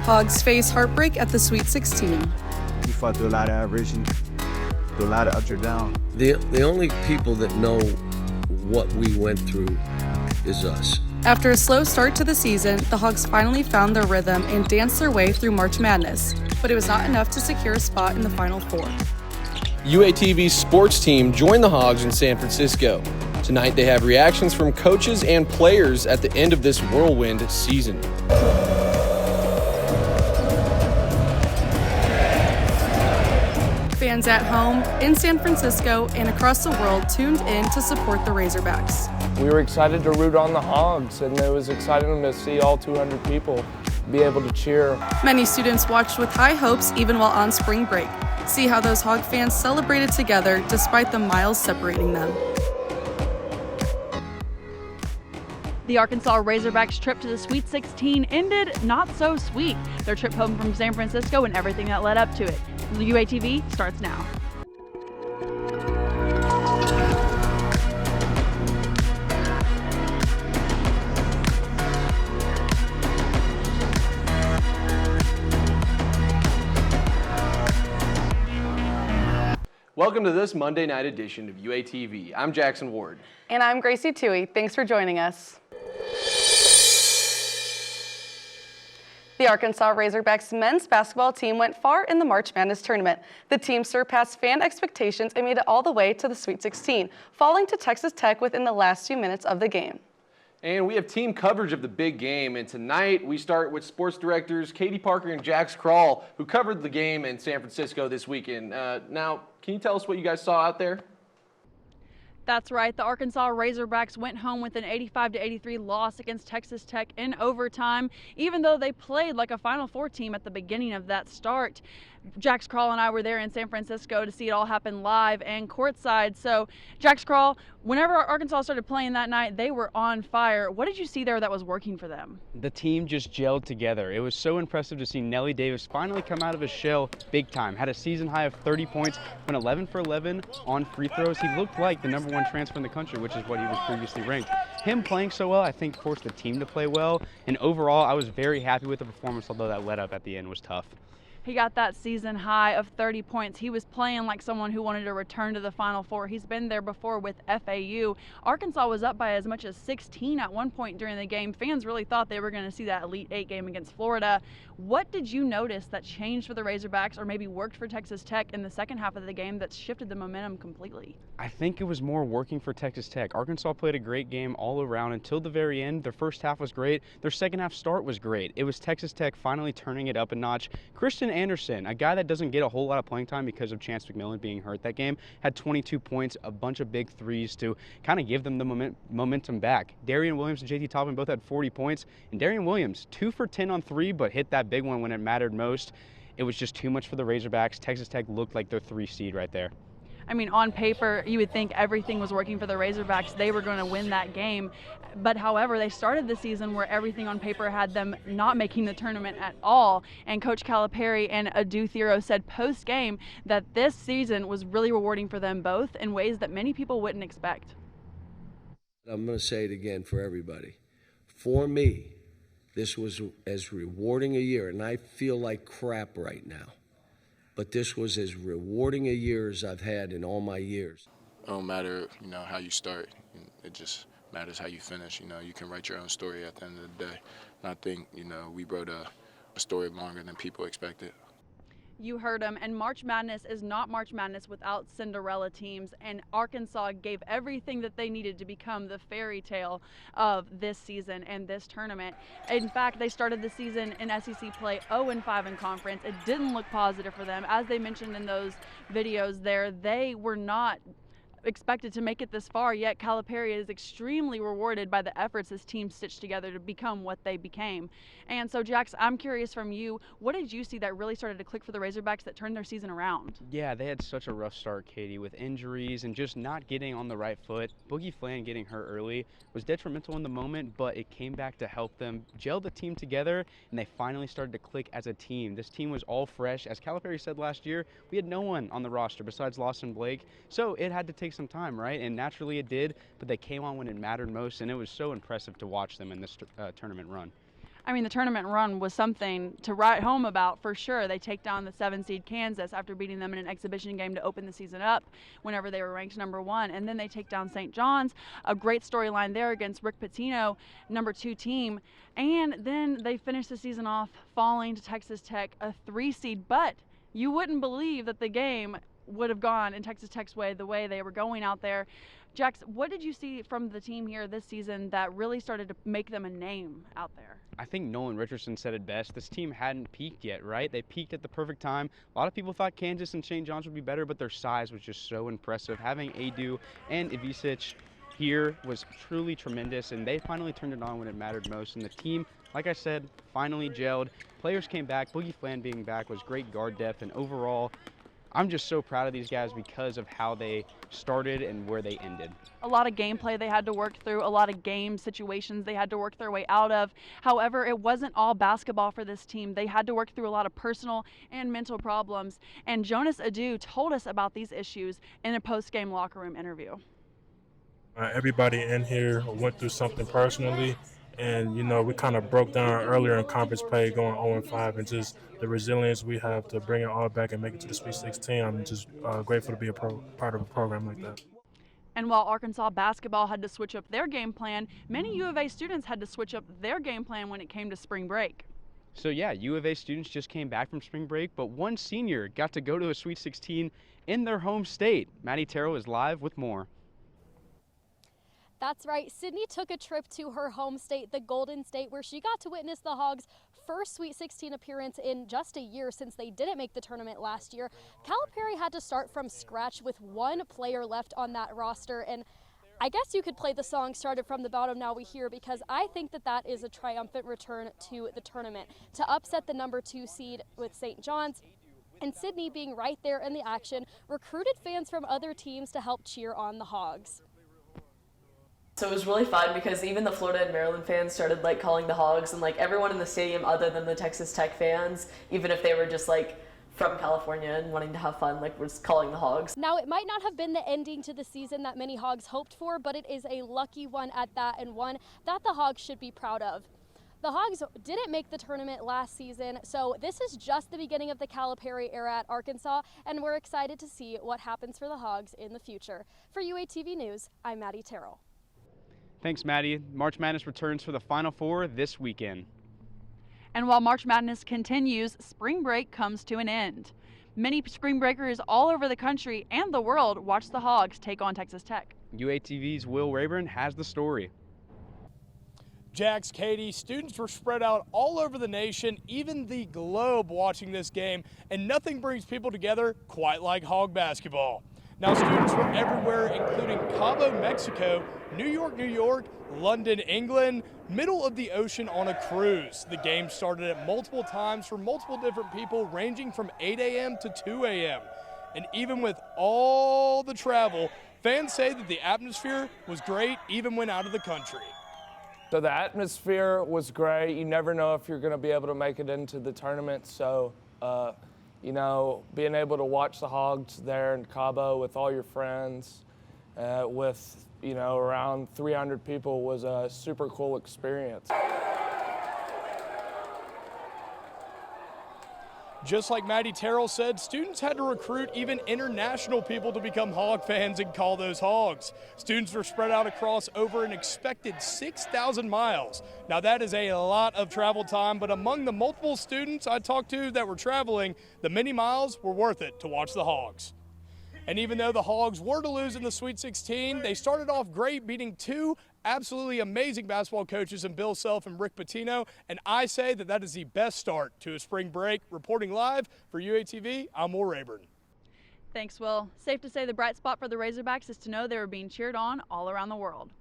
Hogs face heartbreak at the Sweet 16. We fought through a lot of aberration, through a lot of ups or downs. The only people that know what we went through is us. After a slow start to the season, the Hogs finally found their rhythm and danced their way through March Madness, but it was not enough to secure a spot in the Final Four. UATV's sports team joined the Hogs in San Francisco. Tonight they have reactions from coaches and players at the end of this whirlwind season. Fans at home, in San Francisco, and across the world tuned in to support the Razorbacks. We were excited to root on the Hogs, and it was exciting to see all 200 people be able to cheer. Many students watched with high hopes even while on spring break. See how those Hog fans celebrated together despite the miles separating them. The Arkansas Razorbacks' trip to the Sweet 16 ended not so sweet. Their trip home from San Francisco and everything that led up to it. The UATV starts now. Welcome to this Monday night edition of UATV. I'm Jackson Ward. And I'm Gracie Toohey. Thanks for joining us. The Arkansas Razorbacks men's basketball team went far in the March Madness tournament. The team surpassed fan expectations and made it all the way to the Sweet 16, falling to Texas Tech within the last few minutes of the game. And we have team coverage of the big game, and tonight we start with sports directors Katie Parker and Jax Krall, who covered the game in San Francisco this weekend. Now, can you tell us what you guys saw out there? That's right. The Arkansas Razorbacks went home with an 85-83 loss against Texas Tech in overtime, even though they played like a Final Four team at the beginning of that start. Jax Krall and I were there in San Francisco to see it all happen live and courtside. So, Jax Krall, whenever Arkansas started playing that night, they were on fire. What did you see there that was working for them? The team just gelled together. It was so impressive to see Nelly Davis finally come out of his shell big time. Had a season high of 30 points, went 11 for 11 on free throws. He looked like the #1 transfer in the country, which is what he was previously ranked. Him playing so well, I think, forced the team to play well. And overall, I was very happy with the performance, although that let up at the end was tough. He got that season high of 30 points. He was playing like someone who wanted to return to the Final Four. He's been there before with FAU. Arkansas was up by as much as 16 at one point during the game. Fans really thought they were going to see that Elite Eight game against Florida. What did you notice that changed for the Razorbacks or maybe worked for Texas Tech in the second half of the game that shifted the momentum completely? I think it was more working for Texas Tech. Arkansas played a great game all around until the very end. Their first half was great. Their second half start was great. It was Texas Tech finally turning it up a notch. Christian Anderson, a guy that doesn't get a whole lot of playing time because of Chance McMillan being hurt that game, had 22 points, a bunch of big threes to kind of give them the momentum back. Darian Williams and JT Toppin both had 40 points, and Darian Williams, 2 for 10 on 3, but hit that big one when it mattered most. It was just too much for the Razorbacks. Texas Tech looked like their 3 seed right there. I mean, on paper, you would think everything was working for the Razorbacks. They were going to win that game. But however, they started the season where everything on paper had them not making the tournament at all. And Coach Calipari and Adu Thero said post-game that this season was really rewarding for them both in ways that many people wouldn't expect. I'm going to say it again for everybody. For me, this was as rewarding a year, and I feel like crap right now. But this was as rewarding a year as I've had in all my years. It don't matter, how you start. It just matters how you finish. You can write your own story at the end of the day. And I think, we wrote a story longer than people expected. You heard him, and March Madness is not March Madness without Cinderella teams, and Arkansas gave everything that they needed to become the fairy tale of this season and this tournament. In fact, they started the season in SEC play 0-5 in conference. It didn't look positive for them. As they mentioned in those videos there, they were not expected to make it this far, yet Calipari is extremely rewarded by the efforts this team stitched together to become what they became. And so, Jax, I'm curious from you, what did you see that really started to click for the Razorbacks that turned their season around? Yeah, they had such a rough start, Katie, with injuries and just not getting on the right foot. Boogie Flan getting hurt early was detrimental in the moment, but it came back to help them gel the team together, and they finally started to click as a team. This team was all fresh. As Calipari said last year, we had no one on the roster besides Lawson Blake, so it had to take some time, right? And naturally it did, but they came on when it mattered most, and it was so impressive to watch them in this tournament run. I mean, the tournament run was something to write home about for sure. They take down the 7-seed Kansas after beating them in an exhibition game to open the season up whenever they were ranked #1. And then they take down St. John's, a great storyline there against Rick Pitino, #2 team. And then they finish the season off falling to Texas Tech, a 3-seed. But you wouldn't believe that the game would have gone in Texas Tech's way, the way they were going out there. Jax, what did you see from the team here this season that really started to make them a name out there? I think Nolan Richardson said it best. This team hadn't peaked yet, right? They peaked at the perfect time. A lot of people thought Kansas and St. John's would be better, but their size was just so impressive. Having Adu and Ivisic here was truly tremendous, and they finally turned it on when it mattered most. And the team, like I said, finally gelled. Players came back. Boogie Flan being back was great guard depth, and overall, I'm just so proud of these guys because of how they started and where they ended. A lot of gameplay they had to work through, a lot of game situations they had to work their way out of. However, it wasn't all basketball for this team. They had to work through a lot of personal and mental problems. And Jonas Adu told us about these issues in a post-game locker room interview. Everybody in here went through something personally. And, you know, we kind of broke down earlier in conference play going 0-5 and just the resilience we have to bring it all back and make it to the Sweet 16. I'm just grateful to be a part of a program like that. And while Arkansas basketball had to switch up their game plan, many U of A students had to switch up their game plan when it came to spring break. So yeah, U of A students just came back from spring break, but one senior got to go to a Sweet 16 in their home state. Maddie Terrell is live with more. That's right. Sydney took a trip to her home state, the Golden State, where she got to witness the Hogs' first Sweet 16 appearance in just a year since they didn't make the tournament last year. Calipari had to start from scratch with one player left on that roster, and I guess you could play the song Started from the Bottom Now We Here, because I think that that is a triumphant return to the tournament. To upset the #2 seed with St. John's, and Sydney being right there in the action, recruited fans from other teams to help cheer on the Hogs. So it was really fun because even the Florida and Maryland fans started like calling the Hogs, and like everyone in the stadium other than the Texas Tech fans, even if they were just like from California and wanting to have fun, like was calling the Hogs. Now, it might not have been the ending to the season that many Hogs hoped for, but it is a lucky one at that, and one that the Hogs should be proud of. The Hogs didn't make the tournament last season, so this is just the beginning of the Calipari era at Arkansas, and we're excited to see what happens for the Hogs in the future. For UATV News, I'm Maddie Terrell. Thanks, Maddie. March Madness returns for the Final Four this weekend. And while March Madness continues, spring break comes to an end. Many spring breakers all over the country and the world watch the Hogs take on Texas Tech. UATV's Will Rayburn has the story. Jax, Katie, students were spread out all over the nation, even the globe, watching this game, and nothing brings people together quite like Hog basketball. Now, students were everywhere, including Cabo, Mexico, New York, London, England, middle of the ocean on a cruise. The game started at multiple times for multiple different people, ranging from 8 a.m. to 2 a.m. And even with all the travel, fans say that the atmosphere was great even when out of the country. So the atmosphere was great. You never know if you're going to be able to make it into the tournament. So, you know, being able to watch the Hogs there in Cabo with all your friends, with, you know, around 300 people was a super cool experience. Just like Maddie Terrell said, students had to recruit even international people to become Hog fans and call those Hogs. Students were spread out across over an expected 6,000 miles. Now that is a lot of travel time, but among the multiple students I talked to that were traveling, the many miles were worth it to watch the Hogs. And even though the Hogs were to lose in the Sweet 16, they started off great, beating two absolutely amazing basketball coaches in Bill Self and Rick Pitino, and I say that that is the best start to a spring break. Reporting live for UATV, I'm Will Rayburn. Thanks, Will. Safe to say the bright spot for the Razorbacks is to know they were being cheered on all around the world.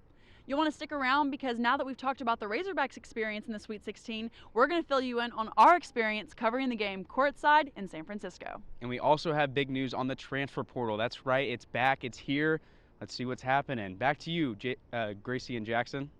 You'll want to stick around because now that we've talked about the Razorbacks experience in the Sweet 16, we're going to fill you in on our experience covering the game courtside in San Francisco. And we also have big news on the transfer portal. That's right, it's back, it's here. Let's see what's happening. Back to you, Gracie and Jackson.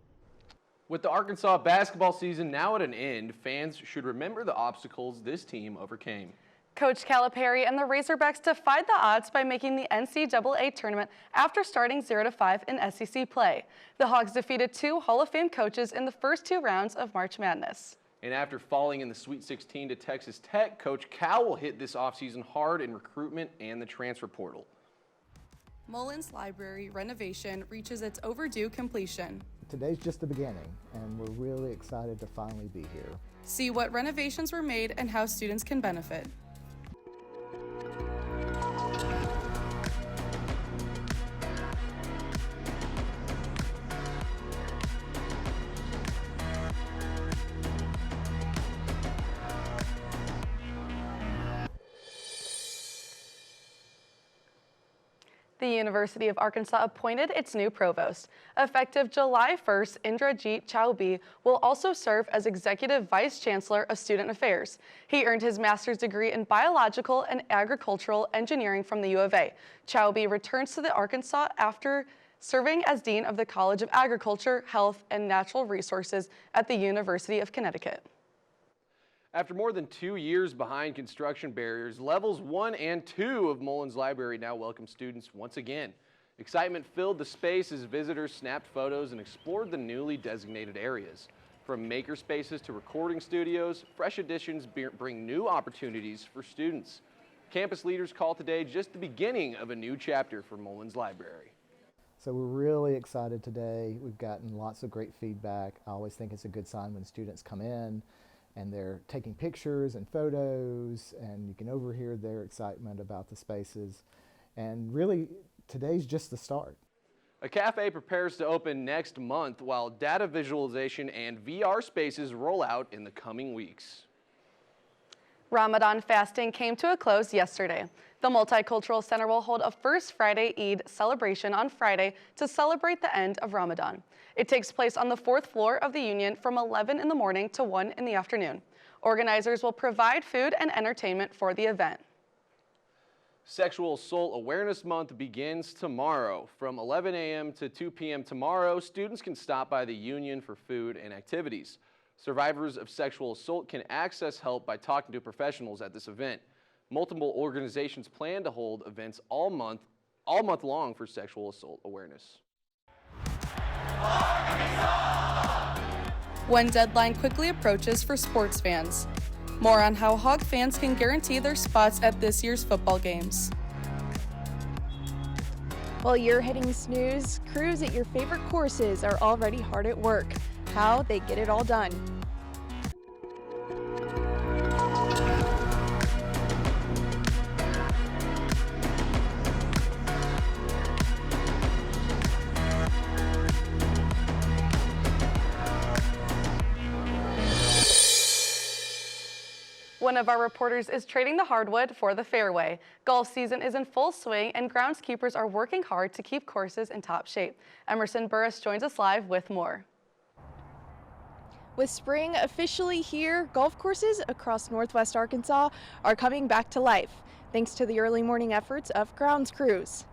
With the Arkansas basketball season now at an end, fans should remember the obstacles this team overcame. Coach Calipari and the Razorbacks defied the odds by making the NCAA tournament after starting 0-5 in SEC play. The Hogs defeated two Hall of Fame coaches in the first two rounds of March Madness. And after falling in the Sweet 16 to Texas Tech, Coach Cal will hit this offseason hard in recruitment and the transfer portal. Mullins Library renovation reaches its overdue completion. Today's just the beginning, and we're really excited to finally be here. See what renovations were made and how students can benefit. The University of Arkansas appointed its new provost. Effective July 1st, Indrajit Chowbey will also serve as Executive Vice Chancellor of Student Affairs. He earned his master's degree in biological and agricultural engineering from the U of A. Chowbey returns to the Arkansas after serving as Dean of the College of Agriculture, Health, and Natural Resources at the University of Connecticut. After more than 2 years behind construction barriers, levels 1 and 2 of Mullins Library now welcome students once again. Excitement filled the space as visitors snapped photos and explored the newly designated areas. From maker spaces to recording studios, fresh additions bring new opportunities for students. Campus leaders call today just the beginning of a new chapter for Mullins Library. So we're really excited today. We've gotten lots of great feedback. I always think it's a good sign when students come in and they're taking pictures and photos, and you can overhear their excitement about the spaces. And really, today's just the start. A cafe prepares to open next month while data visualization and VR spaces roll out in the coming weeks. Ramadan fasting came to a close yesterday. The Multicultural Center will hold a First Friday Eid celebration on Friday to celebrate the end of Ramadan. It takes place on the 4th floor of the Union from 11 in the morning to 1 in the afternoon. Organizers will provide food and entertainment for the event. Sexual Assault Awareness Month begins tomorrow. From 11 a.m. to 2 p.m. tomorrow, students can stop by the Union for food and activities. Survivors of sexual assault can access help by talking to professionals at this event. Multiple organizations plan to hold events all month long for sexual assault awareness. One deadline quickly approaches for sports fans. More on how Hog fans can guarantee their spots at this year's football games. While you're hitting snooze, crews at your favorite courses are already hard at work. How they get it all done. One of our reporters is trading the hardwood for the fairway. Golf season is in full swing and groundskeepers are working hard to keep courses in top shape. Emerson Burris joins us live with more. With spring officially here, golf courses across Northwest Arkansas are coming back to life, thanks to the early morning efforts of grounds crews.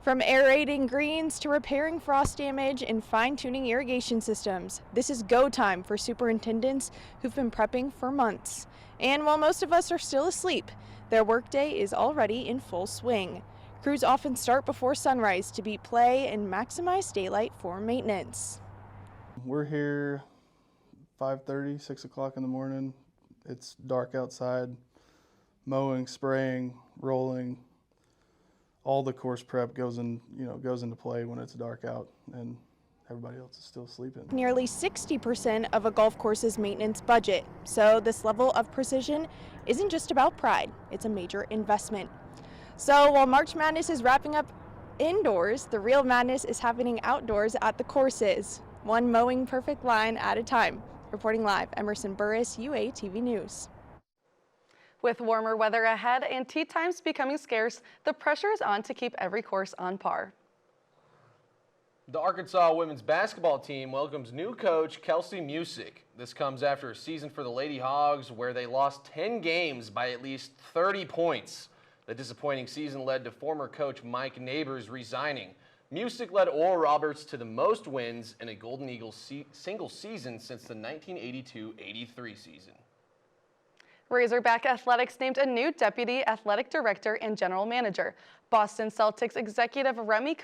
From aerating greens to repairing frost damage and fine-tuning irrigation systems, this is go time for superintendents who've been prepping for months. And while most of us are still asleep, their workday is already in full swing. Crews often start before sunrise to beat play and maximize daylight for maintenance. We're here 5:30, 6 o'clock in the morning. It's dark outside, mowing, spraying, rolling. All the course prep goes into play when it's dark out and everybody else is still sleeping. Nearly 60% of a golf course's maintenance budget. So this level of precision isn't just about pride, it's a major investment. So while March Madness is wrapping up indoors, the real madness is happening outdoors at the courses. One mowing perfect line at a time. Reporting live, Emerson Burris, UATV News. With warmer weather ahead and tee times becoming scarce, the pressure is on to keep every course on par. The Arkansas women's basketball team welcomes new coach Kelsey Musick. This comes after a season for the Lady Hogs where they lost 10 games by at least 30 points. The disappointing season led to former coach Mike Neighbors resigning. Musick led Oral Roberts to the most wins in a Golden Eagles single season since the 1982-83 season. Razorback Athletics named a new deputy athletic director and general manager. Boston Celtics executive Remy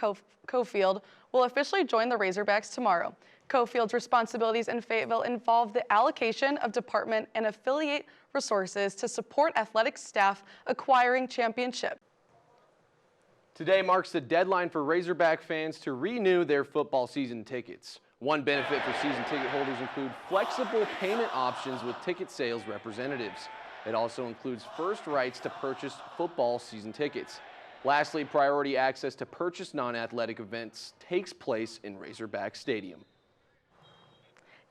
Cofield will officially join the Razorbacks tomorrow. Cofield's responsibilities in Fayetteville involve the allocation of department and affiliate resources to support athletic staff acquiring championship. Today marks the deadline for Razorback fans to renew their football season tickets. One benefit for season ticket holders include flexible payment options with ticket sales representatives. It also includes first rights to purchase football season tickets. Lastly, priority access to purchase non-athletic events takes place in Razorback Stadium.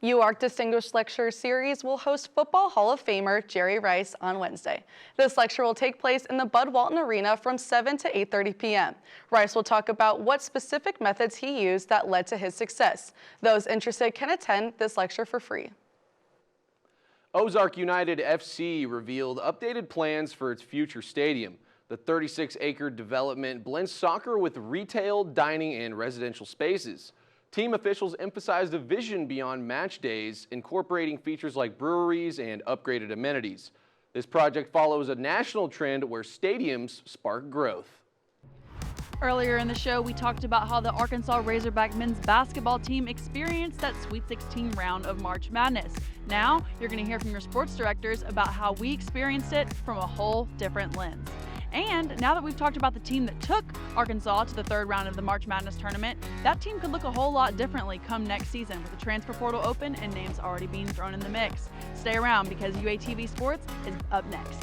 UARC Distinguished Lecture Series will host Football Hall of Famer Jerry Rice on Wednesday. This lecture will take place in the Bud Walton Arena from 7 to 8:30 p.m. Rice will talk about what specific methods he used that led to his success. Those interested can attend this lecture for free. Ozark United FC revealed updated plans for its future stadium. The 36-acre development blends soccer with retail, dining, and residential spaces. Team officials emphasized a vision beyond match days, incorporating features like breweries and upgraded amenities. This project follows a national trend where stadiums spark growth. Earlier in the show, we talked about how the Arkansas Razorback men's basketball team experienced that Sweet 16 round of March Madness. Now, you're going to hear from your sports directors about how we experienced it from a whole different lens. And now that we've talked about the team that took Arkansas to the third round of the March Madness tournament, that team could look a whole lot differently come next season with the transfer portal open and names already being thrown in the mix. Stay around because UATV Sports is up next.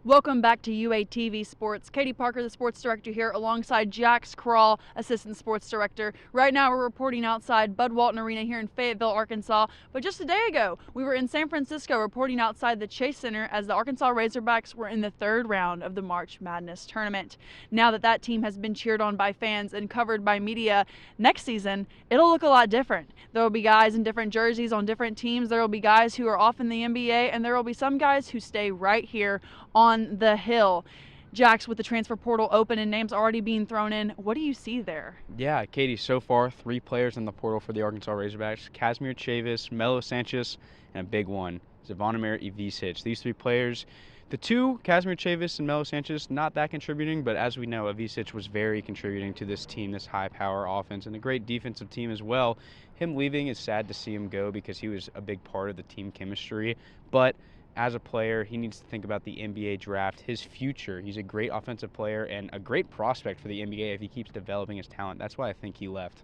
Welcome back to UATV Sports. Katie Parker, the sports director here, alongside Jax Crawl, assistant sports director. Right now we're reporting outside Bud Walton Arena here in Fayetteville, Arkansas. But just a day ago, we were in San Francisco reporting outside the Chase Center as the Arkansas Razorbacks were in the third round of the March Madness tournament. Now that that team has been cheered on by fans and covered by media, next season, it'll look a lot different. There will be guys in different jerseys on different teams. There will be guys who are off in the NBA, and there will be some guys who stay right here on the hill. Jax, with the transfer portal open and names already being thrown in, what do you see there? Yeah, Katie, so far 3 players in the portal for the Arkansas Razorbacks: Casimir Chavis, Melo Sanchez, and a big one, Zvonimir Ivisic. These 3 players, the 2, Casimir Chavis and Melo Sanchez, not that contributing, but as we know, Ivisic was very contributing to this team, this high-power offense, and a great defensive team as well. Him leaving is sad to see him go because he was a big part of the team chemistry, but as a player, he needs to think about the NBA draft, his future. He's a great offensive player and a great prospect for the NBA if he keeps developing his talent. That's why I think he left.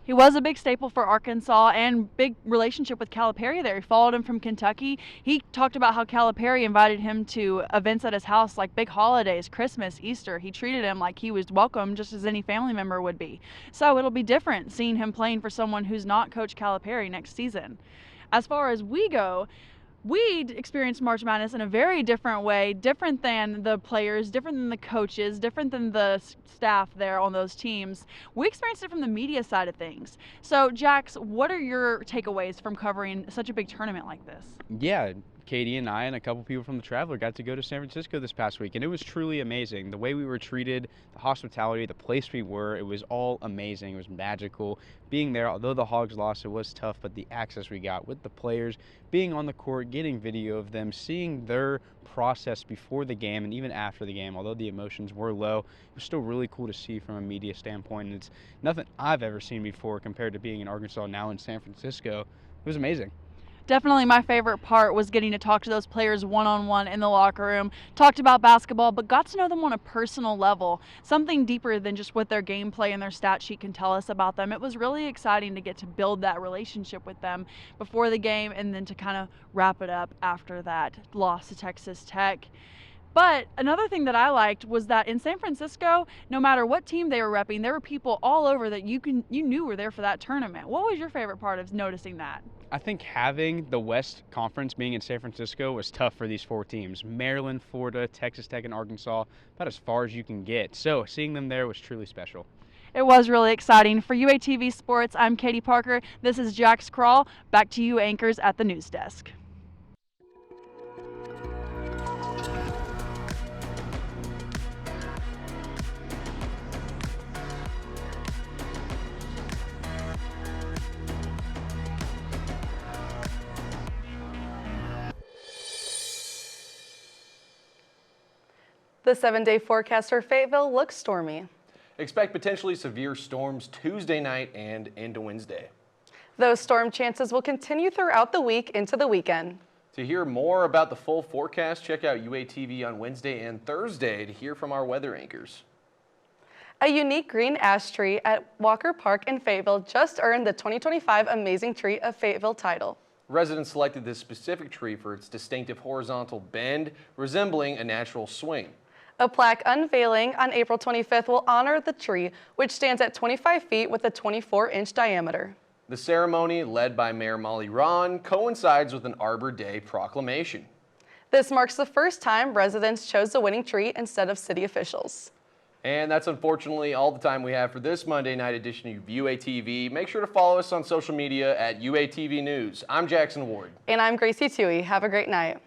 He was a big staple for Arkansas and big relationship with Calipari there. He followed him from Kentucky. He talked about how Calipari invited him to events at his house like big holidays, Christmas, Easter. He treated him like he was welcome just as any family member would be. So it'll be different seeing him playing for someone who's not Coach Calipari next season. As far as we go, we experienced March Madness in a very different way, different than the players, different than the coaches, different than the staff there on those teams. We experienced it from the media side of things. So, Jax, what are your takeaways from covering such a big tournament like this? Yeah, Katie and I and a couple people from the Traveler got to go to San Francisco this past week, and it was truly amazing. The way we were treated, the hospitality, the place we were, it was all amazing. It was magical. Being there, although the Hogs lost, it was tough, but the access we got with the players, being on the court, getting video of them, seeing their process before the game and even after the game, although the emotions were low, it was still really cool to see from a media standpoint. And it's nothing I've ever seen before compared to being in Arkansas, now in San Francisco. It was amazing. Definitely my favorite part was getting to talk to those players one-on-one in the locker room, talked about basketball, but got to know them on a personal level, something deeper than just what their gameplay and their stat sheet can tell us about them. It was really exciting to get to build that relationship with them before the game and then to kind of wrap it up after that loss to Texas Tech. But another thing that I liked was that in San Francisco, no matter what team they were repping, there were people all over that you knew were there for that tournament. What was your favorite part of noticing that? I think having the West Conference being in San Francisco was tough for these 4 teams. Maryland, Florida, Texas Tech, and Arkansas, about as far as you can get. So seeing them there was truly special. It was really exciting. For UATV Sports, I'm Katie Parker. This is Jax Crawl. Back to you, anchors at the news desk. The 7-day forecast for Fayetteville looks stormy. Expect potentially severe storms Tuesday night and into Wednesday. Those storm chances will continue throughout the week into the weekend. To hear more about the full forecast, check out UATV on Wednesday and Thursday to hear from our weather anchors. A unique green ash tree at Walker Park in Fayetteville just earned the 2025 Amazing Tree of Fayetteville title. Residents selected this specific tree for its distinctive horizontal bend, resembling a natural swing. A plaque unveiling on April 25th will honor the tree, which stands at 25 feet with a 24-inch diameter. The ceremony, led by Mayor Molly Ron, coincides with an Arbor Day proclamation. This marks the first time residents chose the winning tree instead of city officials. And that's unfortunately all the time we have for this Monday night edition of UATV. Make sure to follow us on social media at UATV News. I'm Jackson Ward. And I'm Gracie Toohey. Have a great night.